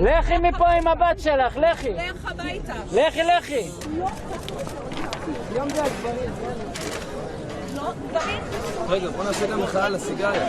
לכי מפה עם הבת שלך, לכי. לך הביתה. לכי. לא, גברים? רגע, בוא נעשה גם מחאה על הסיגריה.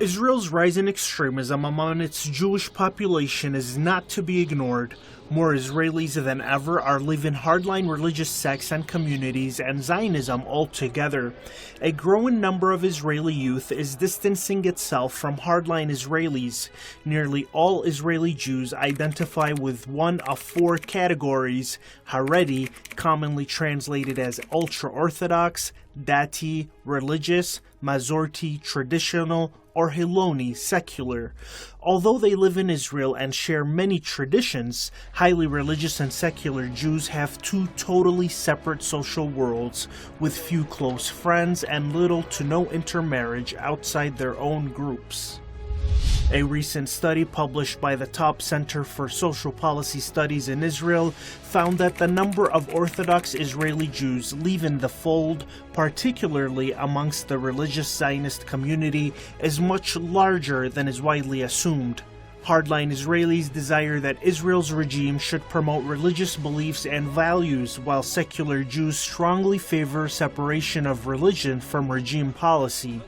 Israel's rising extremism among its Jewish population is not to be ignored. More Israelis than ever are leaving hardline religious sects and communities and Zionism altogether. A growing number of Israeli youth is distancing itself from hardline Israelis. Nearly all Israeli Jews identify with one of four categories: Haredi, commonly translated as ultra-Orthodox, Dati, religious, Mazorti, traditional, or Hiloni, secular. Although they live in Israel and share many traditions, highly religious and secular Jews have two totally separate social worlds, with few close friends and little to no intermarriage outside their own groups. A recent study published by the Taub Center for Social Policy Studies in Israel found that the number of Orthodox Israeli Jews leaving the fold, particularly amongst the religious Zionist community, is much larger than is widely assumed. Hardline Israelis desire that Israel's regime should promote religious beliefs and values, while secular Jews strongly favor separation of religion from regime policy.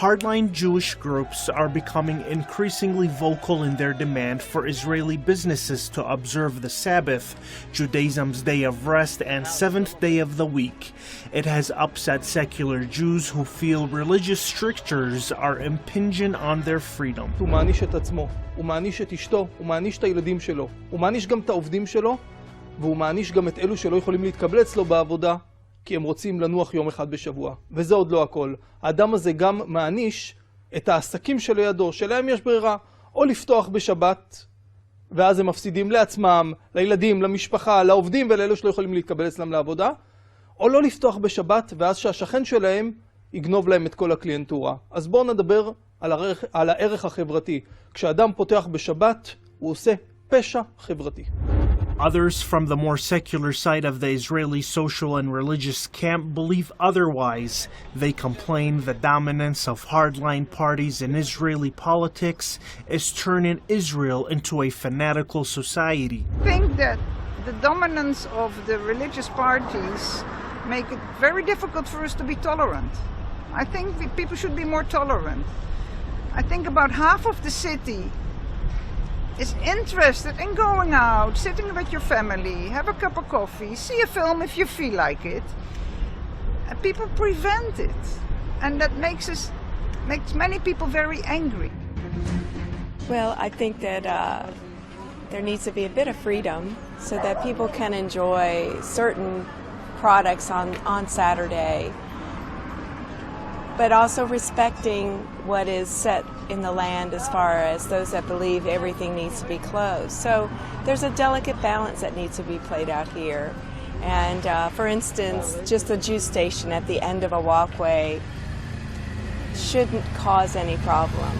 Hardline Jewish groups are becoming increasingly vocal in their demand for Israeli businesses to observe the Sabbath, Judaism's day of rest and seventh day of the week. It has upset secular Jews who feel religious strictures are impinging on their freedom. הוא מעניש את עצמו, הוא מעניש את אשתו, הוא מעניש את הילדים שלו, הוא מעניש גם את העובדים שלו, והוא מעניש גם את אלו שלא יכולים להתקבל אצלו בעבודה, כי הם רוצים לנוח יום אחד בשבוע. וזה עוד לא הכל. האדם הזה גם מעניש את העסקים שלידו, שלהם יש ברירה, או לפתוח בשבת, ואז הם מפסידים לעצמם, לילדים, למשפחה, לעובדים ולאלו שלא יכולים להתקבל אצלם לעבודה, או לא לפתוח בשבת, ואז שהשכן שלהם יגנוב להם את כל הקליינטורה. אז בואו נדבר על הערך החברתי. כשאדם פותח בשבת, הוא עושה פשע חברתי. Others from the more secular side of the Israeli social and religious camp believe otherwise. They complain the dominance of hardline parties in Israeli politics is turning Israel into a fanatical society. I think that the dominance of the religious parties make it very difficult for us to be tolerant. I think people should be more tolerant. I think about half of the city is interested in going out, sitting with your family, have a cup of coffee, see a film if you feel like it. And people prevent it. And that makes many people very angry. Well, I think that there needs to be a bit of freedom so that people can enjoy certain products on Saturday, but also respecting what is set in the land as far as those that believe everything needs to be closed. So there's a delicate balance that needs to be played out here. And for instance, just a juice station at the end of a walkway shouldn't cause any problem.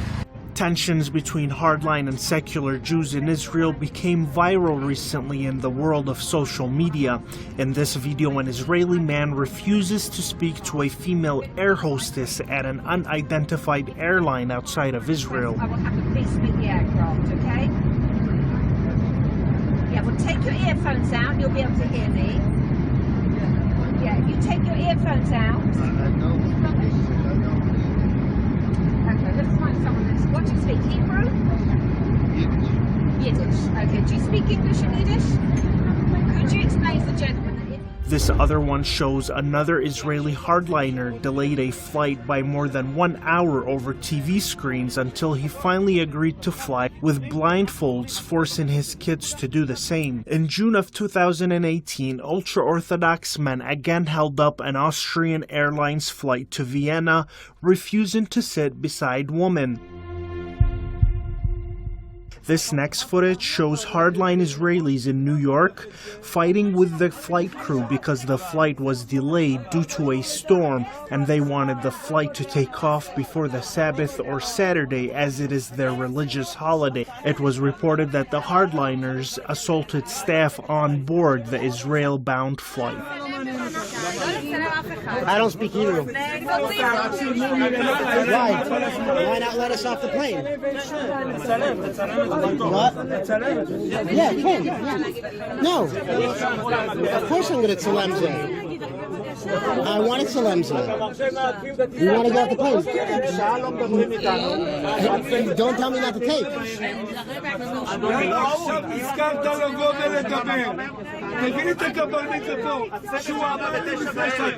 Tensions between hardline and secular Jews in Israel became viral recently in the world of social media. In this video, an Israeli man refuses to speak to a female air hostess at an unidentified airline outside of Israel. I will have a peace with the aircraft, okay? Yeah, well, take your earphones out and you'll be able to hear me. Yeah, if you take your earphones out. Okay, let's find someone that's... What do you speak? Hebrew? Yiddish. Okay, do you speak English and Yiddish? Could you explain to the gentleman that This other one shows another Israeli hardliner delayed a flight by more than 1 hour over TV screens until he finally agreed to fly, with blindfolds forcing his kids to do the same. In June of 2018, ultra-Orthodox men again held up an Austrian Airlines flight to Vienna, refusing to sit beside women. This next footage shows hardline Israelis in New York fighting with the flight crew because the flight was delayed due to a storm and they wanted the flight to take off before the Sabbath or Saturday, as it is their religious holiday. It was reported that the hardliners assaulted staff on board the Israel-bound flight. I don't speak Hebrew. Why? Why not let us off the plane? What? Yeah, can. Yeah. No. Of course I'm going to Tzalemza. I want to Tzalemza. You want to go off the plane? Don't tell me not to take. תביא את הקברניט לפה, שהוא אמר לי לפני 2.5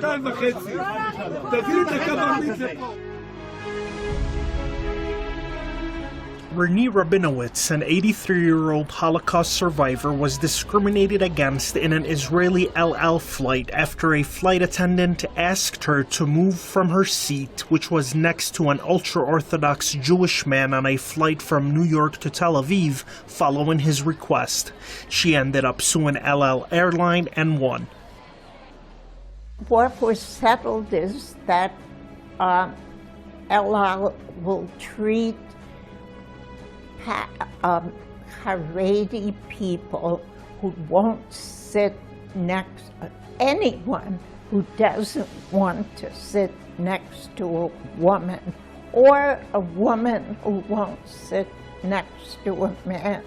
תביא את הקברניט לפה. Renee Rabinowitz, an 83-year-old Holocaust survivor, was discriminated against in an Israeli El Al flight after a flight attendant asked her to move from her seat, which was next to an ultra-Orthodox Jewish man on a flight from New York to Tel Aviv, following his request. She ended up suing El Al airline and won. What was settled is that El Al will treat Haredi people who won't sit next, anyone who doesn't want to sit next to a woman, or a woman who won't sit next to a man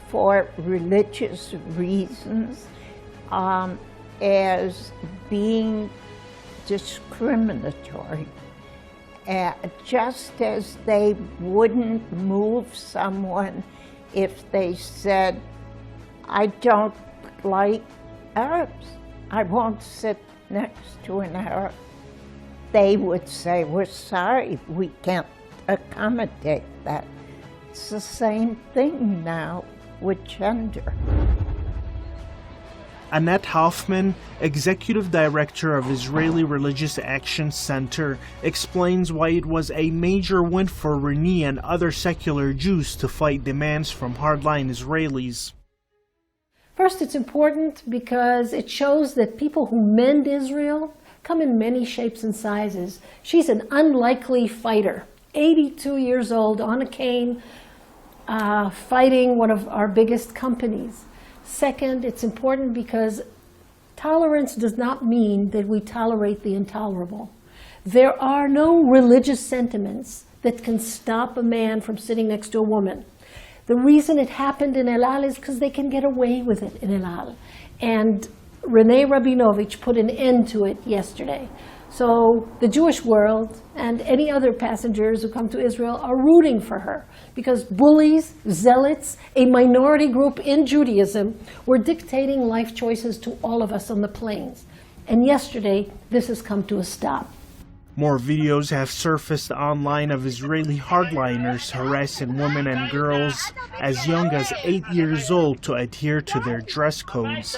for religious reasons, as being discriminatory. Just as they wouldn't move someone if they said, I don't like Arabs, I won't sit next to an Arab. They would say, we're sorry, we can't accommodate that. It's the same thing now with gender. Annette Hoffman, executive director of Israeli Religious Action Center, explains why it was a major win for Renee and other secular Jews to fight demands from hardline Israelis. First, it's important because it shows that people who mend Israel come in many shapes and sizes. She's an unlikely fighter, 82 years old, on a cane, fighting one of our biggest companies. Second, it's important because tolerance does not mean that we tolerate the intolerable. There are no religious sentiments that can stop a man from sitting next to a woman. The reason it happened in El Al is because they can get away with it in El Al. And Renee Rabinovich put an end to it yesterday. So the Jewish world and any other passengers who come to Israel are rooting for her because bullies, zealots, a minority group in Judaism were dictating life choices to all of us on the plains. And yesterday, this has come to a stop. More videos have surfaced online of Israeli hardliners harassing women and girls as young as 8 years old to adhere to their dress codes.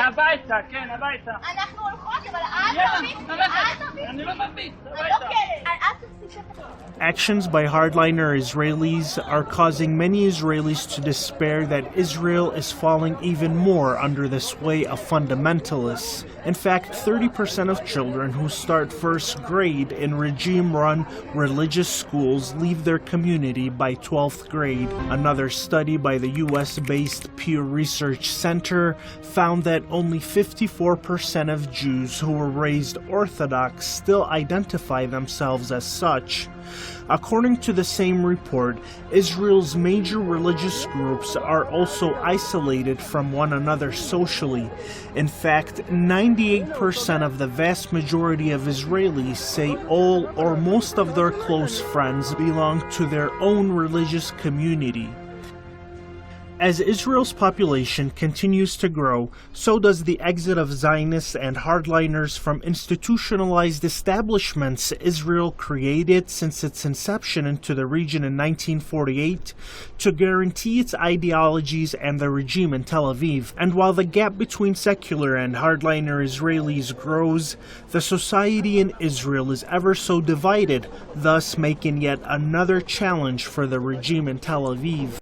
הביתה, כן, הביתה. אנחנו הולכות, אבל אל תביאי. Actions by hardliner Israelis are causing many Israelis to despair that Israel is falling even more under the sway of fundamentalists. In fact, 30% of children who start first grade in regime-run religious schools leave their community by 12th grade. Another study by the US-based Pew Research Center found that only 54% of Jews who were raised Orthodox still identify themselves as such. According to the same report, Israel's major religious groups are also isolated from one another socially. In fact, 98% of the vast majority of Israelis say all or most of their close friends belong to their own religious community. As Israel's population continues to grow, so does the exit of Zionists and hardliners from institutionalized establishments Israel created since its inception into the region in 1948 to guarantee its ideologies and the regime in Tel Aviv. And while the gap between secular and hardliner Israelis grows, the society in Israel is ever so divided, thus making yet another challenge for the regime in Tel Aviv.